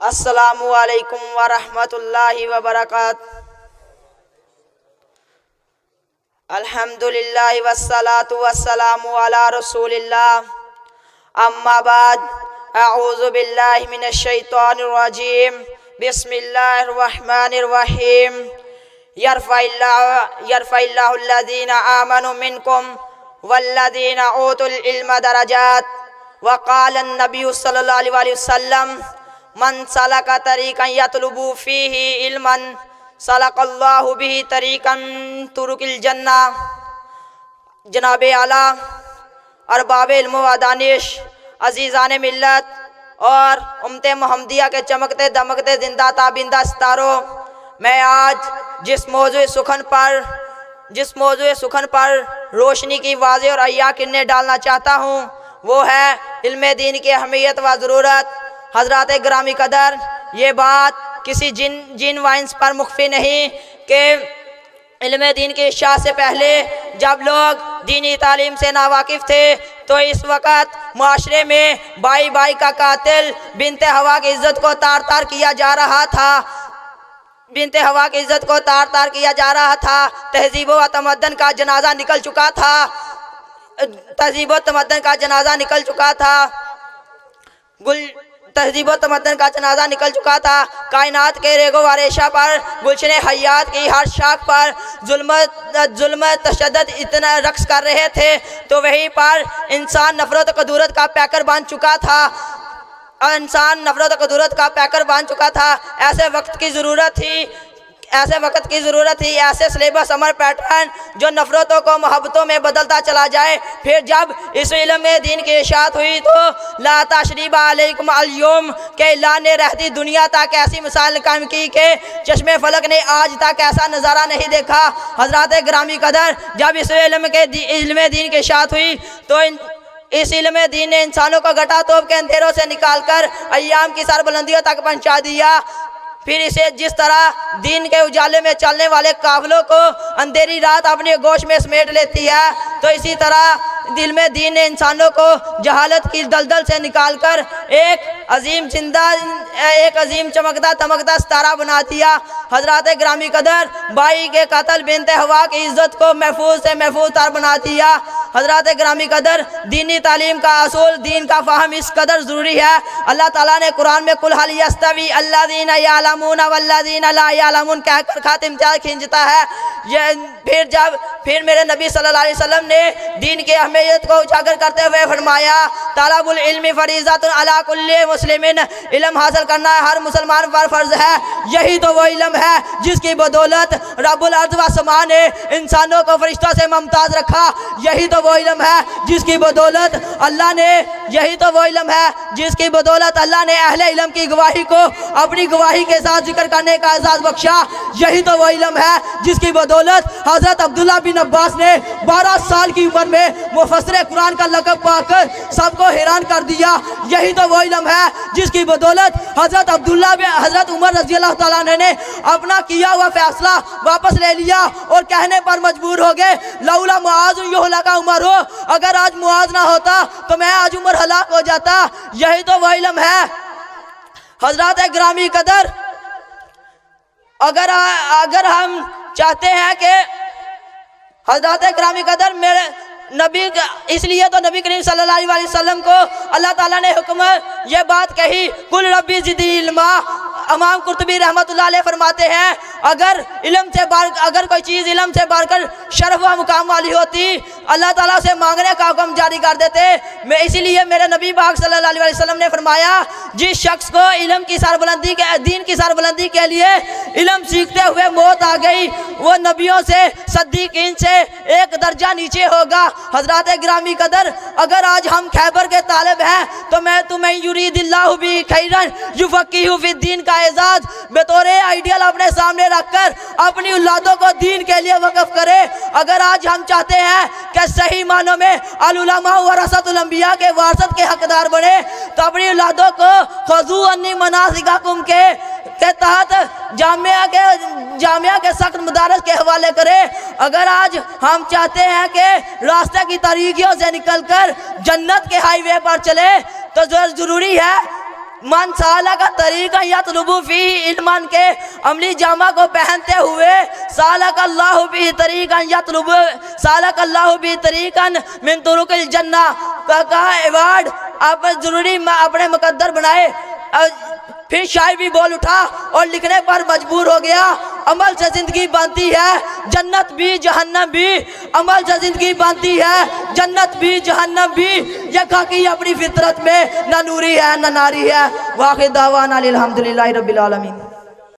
अस्सलामु अलैकुम व रहमतुल्लाहि व बरकातुहू। अल्हम्दुलिल्लाहि वस्सलातु वस्सलामु अला रसूलिल्लाह। अम्मा बाद, अऊज़ु बिल्लाहि मिनश शैतानिर रजीम। बिस्मिल्लाहिर रहमानिर रहीम। यरफ़इल्लाहु अल्लज़ीना आमनु मिनकुम वल्लज़ीना ऊतुल इल्म दरजात। व क़ाला नबी सल्लल्लाहु अलैहि वसल्लम मन सलका तरीक़न यतलुबु फ़ीही इल्मन सलकल्लाहु बिही तरीक़न तुरुकिल जन्ना। जनाब आला अरबाब इल्म व दानिश, अज़ीज़ान मिल्लत और उम्मत मोहम्मदिया के चमकते दमकते जिंदा ताबिंदा सितारों, मैं आज जिस मौजूद सुखन पर रोशनी की वाज़ेह और अय्या किरणें डालना चाहता हूँ वो है इल्म दीन की अहमियत व ज़रूरत। हज़रात ग्रामी कदर, ये बात किसी जिन वाइंस पर मुख्फी नहीं कि इल्म दीन की इशाअत से पहले जब लोग दीनी तालीम से नावाकिफ़ थे तो इस वक़्त माशरे में भाई भाई का कातिल बिनते हवा की इज़्ज़त को तार तार किया जा रहा था। तहज़ीब व तमद्दन का जनाजा निकल चुका था। कायनात के रेगो व रेशा पर, गुलशने हयात की हर शाख पर जुल्म तशद्दुद इतना रक्स कर रहे थे तो वहीं पर इंसान नफरत व कदूरत का पैकर बांध चुका था। ऐसे वक्त की ज़रूरत थी, ऐसे सिलेबस अमर पैटर्न जो नफ़रतों को मोहब्बतों में बदलता चला जाए। फिर जब इस इल्म दीन की इशाअत हुई तो ला तशरीबा अलैकुम अल-यौम के ऐलान ने रहती दुनिया तक ऐसी मिसाल कायम की कि चश्मे फलक ने आज तक ऐसा नज़ारा नहीं देखा। हज़रात ग्रामी कदर, जब इस इल्म दीन की इशाअत हुई तो इस इल्म दीन ने इंसानों को घटा तोप के अंधेरों से निकालकर अय्याम की सरबुलंदियों तक पहुँचा दिया। फिर इसे जिस तरह दीन के उजाले में चलने वाले काफिलों को अंधेरी रात अपने गोश में समेट लेती है, तो इसी तरह दिल में दीन ने इंसानों को जहालत की दलदल से निकालकर एक अजीम चमकता तमकता सितारा बना दिया। हजरात ग्रामी कदर, भाई के कत्ल बिनते हवा की इज्जत को महफूज से महफूज तर बना दिया। हजरात ग्रामी कदर, दीनी तालीम का असूल, दीन का फ़हम इस कदर ज़रूरी है। अल्लाह ताला ने कुरान में कुल हल यस्तवी अल्लज़ीना यअलमून वल्लज़ीना ला यअलमून कहकर खातिम जाए खींचता है। फिर मेरे नबी सल्लल्लाहु अलैहि वसल्लम ने दीन की अहमियत को उजागर करते हुए फरमाया, तलबुल इल्मी फरीज़तुन अला कुल्ली मुस्लिमिन, इल्म हासिल करना हर मुसलमान पर फ़र्ज है। यही तो वो इल्म है जिसकी बदौलत रब्बुल अर्ज़ व समा ने इंसानों को फरिश्तों से मुमताज़ रखा। यही तो वो इल्म है जिसकी बदौलत अल्लाह ने अहले इल्म की गवाही को अपनी गवाही के साथ जिक्र करने का एजाज़ बख्शा। यही तो वो इल्म है जिसकी बदौलत हज़रत अब्दुल्ला बिन अब्बास ने 12 साल की उम्र में मुफस्सिर कुरान का लक़ब पाकर सबको हैरान कर दिया। यही तो वो इल्म है जिसकी बदौलत हज़रत उमर रज़ी अल्लाह तआला अन्हु ने अपना किया हुआ फैसला वापस ले लिया और कहने पर मजबूर हो गए, लौला मुआज़ युहलका उमर हो, अगर आज मुआज़ ना होता तो मैं आज उमर हलाक हो जाता। यही तो वो इल्म है। हज़रात ग्रामी कदर, अगर हम चाहते हैं कि हज़रात ग्रामी कदर मेरे नबी, इसलिए तो नबी करीम सल्लल्लाहु अलैहि वसल्लम को अल्लाह ताला ने हुक्म ये बात कही, कुल रब्बी ज़िदनी इल्मा। इमाम कुर्तुबी रहमतुल्लाह अलैह फरमाते हैं, अगर कोई चीज़ इल्म से बढ़कर शरफ व मुकाम वाली होती अल्लाह ताला से मांगने का हुक्म जारी कर देते। मैं इसीलिए मेरे नबी पाक सल्लल्लाहु अलैहि वसल्लम ने फरमाया, जिस शख्स को इल्म की सरबुलंदी के दीन की सरबुलंदी के लिए इल्म सीखते हुए मौत आ गई, वो नबियों से सद्दीकीन से एक दर्जा नीचे होगा। हजरात ग्रामी कदर, अगर आज हम खैबर के तालिब हैं तो मैं तुम्हें युरीदिल्लाहु बिही खैरन युफ़क़्क़िहु फ़िद्दीन का एजाज बतौर आइडियल अपने सामने रखकर अपनी औलादों को दीन के लिए वक़्फ़ करे। अगर आज हम चाहते हैं कि सही मानों में अल उलमा वरसतुल अंबिया के वारसत के हकदार बने तो अपनी औलादों को ख़ुज़ू अन्नी मनासिकाकुम के तहत जामिया के सख्त मदारस के हवाले करें। अगर आज हम चाहते हैं कि रास्ते की तारीकियों से निकलकर जन्नत के हाईवे पर चले तो ज़रूरी है मन साला का तरीका यतलुबु फी इल्मन के अमली जामा को पहनते हुए सालक अल्लाहु बी तरीकन यतलुबु सालक अल्लाहु बी तरीकन मिन तुरुकिल जन्ना का एवार्ड आप जरूरी अपने मुकद्दर बनाए। फिर शायर भी बोल उठा और लिखने पर मजबूर हो गया, अमल से जिंदगी बनती है जन्नत भी जहन्नम भी, अमल से जिंदगी बनती है जन्नत भी जहन्नम भी। यह खाकी अपनी फितरत में न नूरी है न नारी है। वाक़िद दावाना अल्हम्दुलिल्लाहि रब्बिल आलमीन।